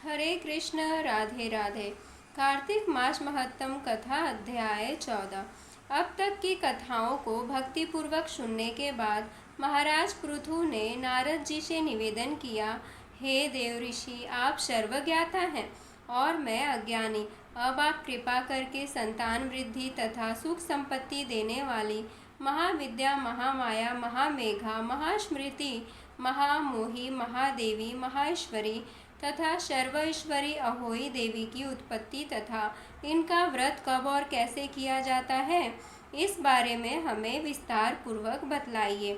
हरे कृष्ण राधे राधे। कार्तिक मास महत्तम कथा अध्याय 14। अब तक की कथाओं को भक्तिपूर्वक सुनने के बाद महाराज पृथु ने नारद जी से निवेदन किया, हे देव ऋषि, आप सर्वज्ञाता हैं और मैं अज्ञानी। अब आप कृपा करके संतान वृद्धि तथा सुख संपत्ति देने वाली महाविद्या, महामाया, महामेघा, महास्मृति, महामोही, महादेवी, महाईश्वरी तथा सर्वईश्वरी अहोई देवी की उत्पत्ति तथा इनका व्रत कब और कैसे किया जाता है, इस बारे में हमें विस्तार पूर्वक बतलाइए।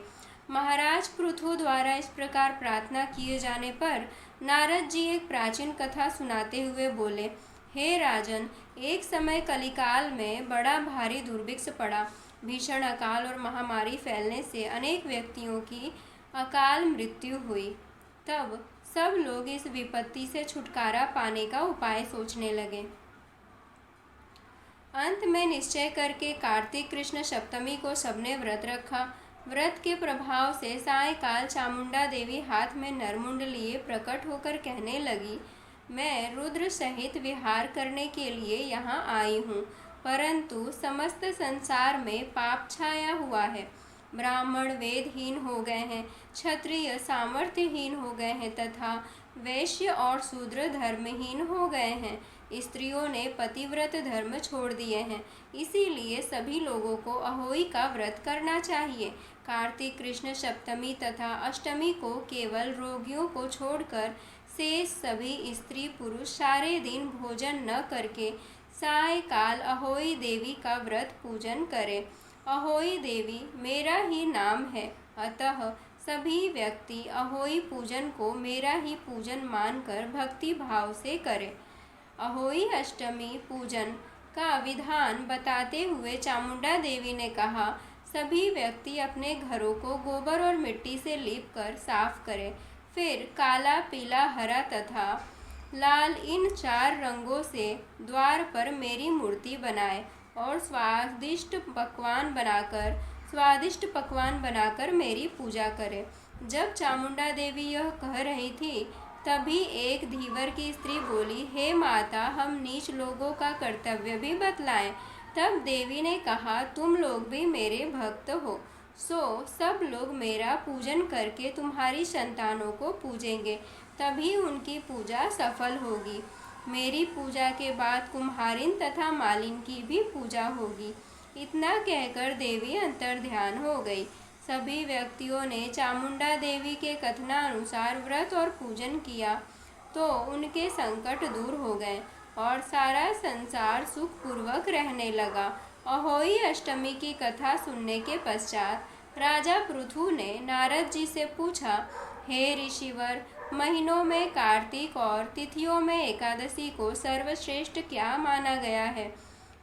महाराज पृथु द्वारा इस प्रकार प्रार्थना किए जाने पर नारद जी एक प्राचीन कथा सुनाते हुए बोले, हे राजन, एक समय कलिकाल में बड़ा भारी दुर्भिक्ष पड़ा। भीषण अकाल और महामारी फैलने से अनेक व्यक्तियों की अकाल मृत्यु हुई। तब सब लोग इस विपत्ति से छुटकारा पाने का उपाय सोचने लगे। अंत में निश्चय करके कार्तिक कृष्ण सप्तमी को सबने व्रत रखा। व्रत के प्रभाव से सायंकाल चामुंडा देवी हाथ में नरमुंड लिए प्रकट होकर कहने लगी, मैं रुद्र सहित विहार करने के लिए यहाँ आई हूँ, परंतु समस्त संसार में पाप छाया हुआ है। ब्राह्मण वेदहीन हो गए हैं, क्षत्रिय सामर्थ्यहीन हो गए हैं तथा वैश्य और शूद्र धर्महीन हो गए हैं। स्त्रियों ने पतिव्रत धर्म छोड़ दिए हैं, इसीलिए सभी लोगों को अहोई का व्रत करना चाहिए। कार्तिक कृष्ण सप्तमी तथा अष्टमी को केवल रोगियों को छोड़कर शेष सभी स्त्री पुरुष सारे दिन भोजन न करके सायंकाल अहोई देवी का व्रत पूजन करें। अहोई देवी मेरा ही नाम है, अतः सभी व्यक्ति अहोई पूजन को मेरा ही पूजन मानकर भक्ति भाव से करें। अहोई अष्टमी पूजन का विधान बताते हुए चामुंडा देवी ने कहा, सभी व्यक्ति अपने घरों को गोबर और मिट्टी से लीपकर साफ करें, फिर काला, पीला, हरा तथा लाल इन 4 रंगों से द्वार पर मेरी मूर्ति बनाए और स्वादिष्ट पकवान बनाकर मेरी पूजा करें। जब चामुंडा देवी यह कह रही थी, तभी एक धीवर की स्त्री बोली, हे माता, हम नीच लोगों का कर्तव्य भी बतलाएं। तब देवी ने कहा, तुम लोग भी मेरे भक्त हो, सो सब लोग मेरा पूजन करके तुम्हारी संतानों को पूजेंगे, तभी उनकी पूजा सफल होगी। मेरी पूजा के बाद कुम्हारिन तथा मालिन की भी पूजा होगी। इतना कहकर देवी अंतर्ध्यान हो गई। सभी व्यक्तियों ने चामुंडा देवी के कथनानुसार व्रत और पूजन किया तो उनके संकट दूर हो गए और सारा संसार सुखपूर्वक रहने लगा। अहोई अष्टमी की कथा सुनने के पश्चात राजा पृथु ने नारद जी से पूछा, हे ऋषिवर, महीनों में कार्तिक और तिथियों में एकादशी को सर्वश्रेष्ठ क्या माना गया है,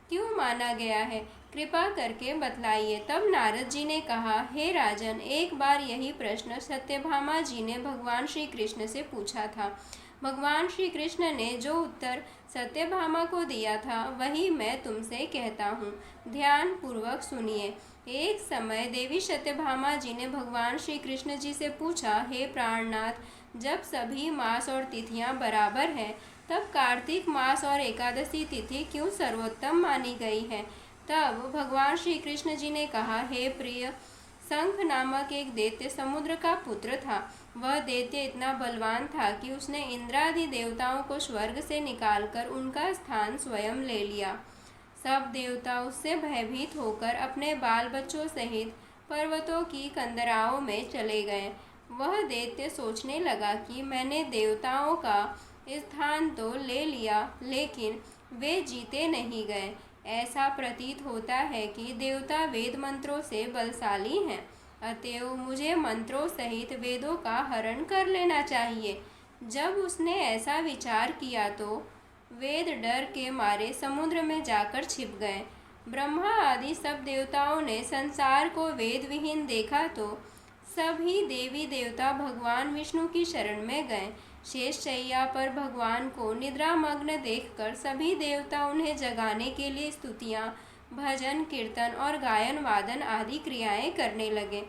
क्यों माना गया है, कृपा करके बतलाइए। तब नारद जी ने कहा, हे राजन, एक बार यही प्रश्न सत्यभामा जी ने भगवान श्री कृष्ण से पूछा था। भगवान श्री कृष्ण ने जो उत्तर सत्यभामा को दिया था वही मैं तुमसे कहता हूँ, ध्यान पूर्वक सुनिए। एक समय देवी सत्यभामा जी ने भगवान श्री कृष्ण जी से पूछा, हे प्राणनाथ, जब सभी मास और तिथियां बराबर हैं, तब कार्तिक मास और एकादशी तिथि क्यों सर्वोत्तम मानी गई है। तब भगवान श्री कृष्ण जी ने कहा, हे प्रिय, शंख नामक एक दैत्य समुद्र का पुत्र था। वह दैत्य इतना बलवान था कि उसने इंद्रादि देवताओं को स्वर्ग से निकालकर उनका स्थान स्वयं ले लिया। सब देवता उससे भयभीत होकर अपने बाल बच्चों सहित पर्वतों की कंदराओं में चले गए। वह दैत्य सोचने लगा कि मैंने देवताओं का स्थान तो ले लिया, लेकिन वे जीते नहीं गए। ऐसा प्रतीत होता है कि देवता वेद मंत्रों से बलशाली हैं, अतएव मुझे मंत्रों सहित वेदों का हरण कर लेना चाहिए। जब उसने ऐसा विचार किया तो वेद डर के मारे समुद्र में जाकर छिप गए। ब्रह्मा आदि सब देवताओं ने संसार को वेद विहीन देखा तो सभी देवी देवता भगवान विष्णु की शरण में गए। शेष शैया पर भगवान को निद्रामग्न देखकर सभी देवता उन्हें जगाने के लिए स्तुतियाँ, भजन, कीर्तन और गायन वादन आदि क्रियाएं करने लगे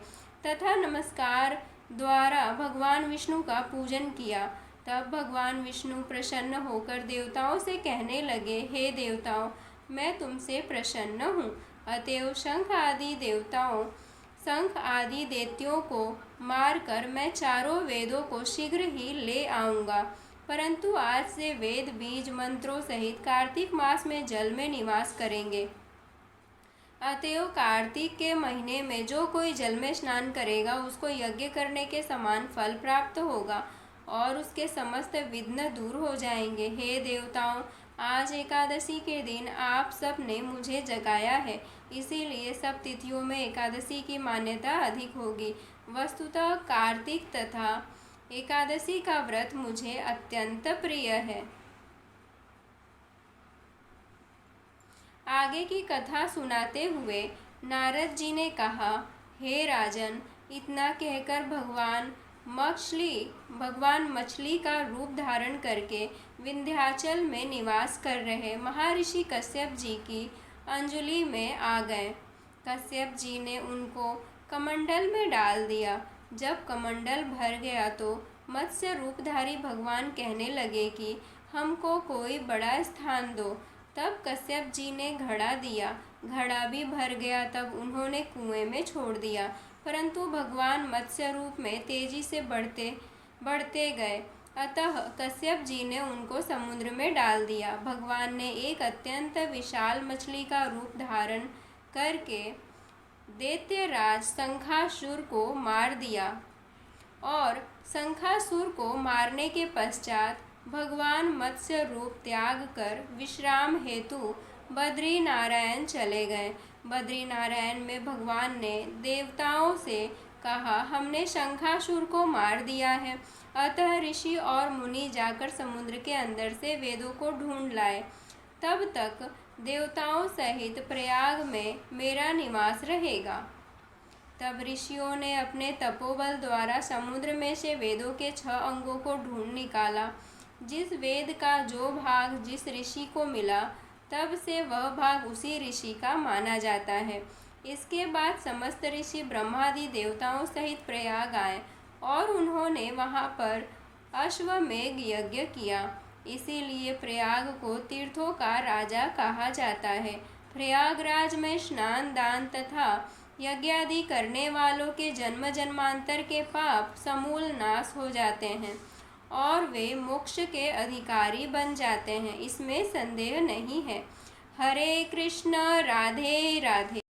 तथा नमस्कार द्वारा भगवान विष्णु का पूजन किया। तब भगवान विष्णु प्रसन्न होकर देवताओं से कहने लगे, हे देवताओं, मैं तुमसे प्रसन्न हूँ, अतएव शंख आदि दैत्यों को मारकर मैं चारों वेदों को शीघ्र ही ले आऊँगा। परंतु आज से वेद बीज मंत्रों सहित कार्तिक मास में जल में निवास करेंगे। अतएव कार्तिक के महीने में जो कोई जल में स्नान करेगा उसको यज्ञ करने के समान फल प्राप्त होगा और उसके समस्त विघ्न दूर हो जाएंगे। हे देवताओं, आज एकादशी के दिन आप सब ने मुझे जगाया है, इसीलिए सब तिथियों में एकादशी की मान्यता अधिक होगी। वस्तुतः कार्तिक तथा एकादशी का व्रत मुझे अत्यंत प्रिय है। आगे की कथा सुनाते हुए नारद जी ने कहा, हे राजन, इतना कहकर भगवान मछली का रूप धारण करके विंध्याचल में निवास कर रहे महर्षि कश्यप जी की अंजलि में आ गए। कश्यप जी ने उनको कमंडल में डाल दिया। जब कमंडल भर गया तो मत्स्य रूपधारी भगवान कहने लगे कि हमको कोई बड़ा स्थान दो। तब कश्यप जी ने घड़ा दिया, घड़ा भी भर गया। तब उन्होंने कुएं में छोड़ दिया, परंतु भगवान मत्स्य रूप में तेजी से बढ़ते गए। अतः कश्यप जी ने उनको समुद्र में डाल दिया। भगवान ने एक अत्यंत विशाल मछली का रूप धारण करके दैत्यराज शंखासुर को मार दिया और शंखासुर को मारने के पश्चात भगवान मत्स्य रूप त्याग कर विश्राम हेतु बद्रीनारायण चले गए। बद्रीनारायण में भगवान ने देवताओं से कहा, हमने शंखासुर को मार दिया है, अतः ऋषि और मुनि जाकर समुद्र के अंदर से वेदों को ढूंढ लाए। तब तक देवताओं सहित प्रयाग में मेरा निवास रहेगा। तब ऋषियों ने अपने तपोबल द्वारा समुद्र में से वेदों के 6 अंगों को ढूंढ निकाला। जिस वेद का जो भाग जिस ऋषि को मिला, तब से वह भाग उसी ऋषि का माना जाता है। इसके बाद समस्त ऋषि ब्रह्मादि देवताओं सहित प्रयाग आए और उन्होंने वहाँ पर अश्वमेध यज्ञ किया। इसीलिए प्रयाग को तीर्थों का राजा कहा जाता है। प्रयागराज में स्नान, दान तथा यज्ञादि करने वालों के जन्म जन्मांतर के पाप समूल नाश हो जाते हैं और वे मोक्ष के अधिकारी बन जाते हैं, इसमें संदेह नहीं है। हरे कृष्ण, राधे राधे।